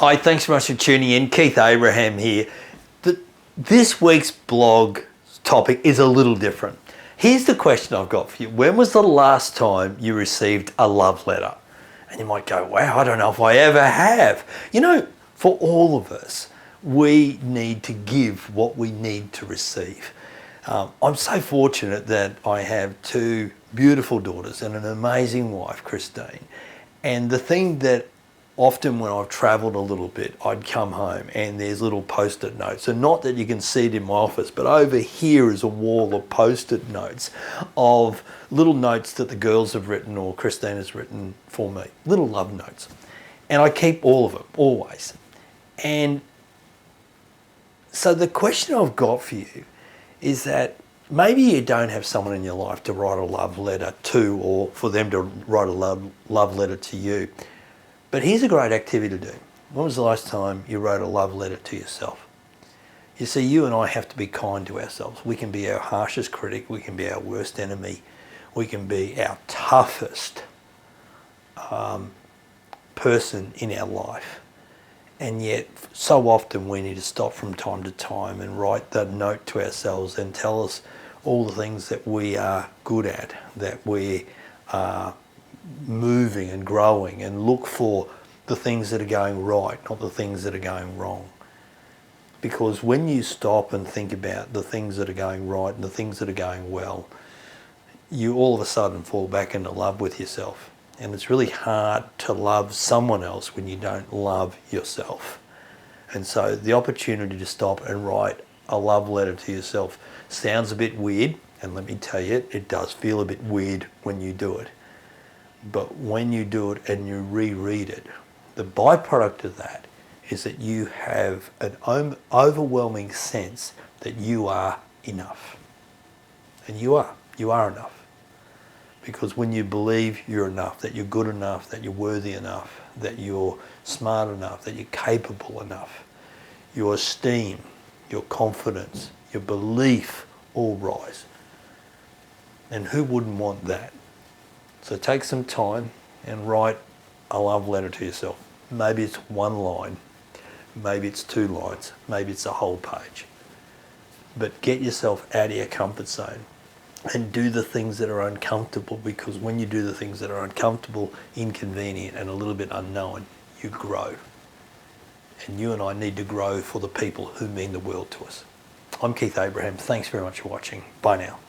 Hi, thanks so much for tuning in. Keith Abraham here. This week's blog topic is a little different. Here's the question I've got for you. When was the last time you received a love letter? And you might go, wow, I don't know if I ever have. You know, for all of us, we need to give what we need to receive. I'm so fortunate that I have two beautiful daughters and an amazing wife, Christine. And the thing that often when I've travelled a little bit, I'd come home and there's little post-it notes. And not that you can see it in my office, but over here is a wall of post-it notes of little notes that the girls have written or Christine has written for me. Little love notes. And I keep all of them, always. And so the question I've got for you is that maybe you don't have someone in your life to write a love letter to, or for them to write a love letter to you. But here's a great activity to do. When was the last time you wrote a love letter to yourself? You see, you and I have to be kind to ourselves. We can be our harshest critic. We can be our worst enemy. We can be our toughest person in our life. And yet, so often we need to stop from time to time and write that note to ourselves and tell us all the things that we are good at, that we are moving and growing, and look for the things that are going right, not the things that are going wrong. Because when you stop and think about the things that are going right and the things that are going well, you all of a sudden fall back into love with yourself. And it's really hard to love someone else when you don't love yourself. And so the opportunity to stop and write a love letter to yourself sounds a bit weird, and let me tell you, it does feel a bit weird when you do it. But when you do it and you reread it, the byproduct of that is that you have an overwhelming sense that you are enough. And you are enough. Because when you believe you're enough, that you're good enough, that you're worthy enough, that you're smart enough, that you're capable enough, your esteem, your confidence, your belief all rise. And who wouldn't want that? So take some time and write a love letter to yourself. Maybe it's one line, maybe it's 2 lines, maybe it's a whole page. But get yourself out of your comfort zone and do the things that are uncomfortable, because when you do the things that are uncomfortable, inconvenient, and a little bit unknown, you grow. And you and I need to grow for the people who mean the world to us. I'm Keith Abraham. Thanks very much for watching. Bye now.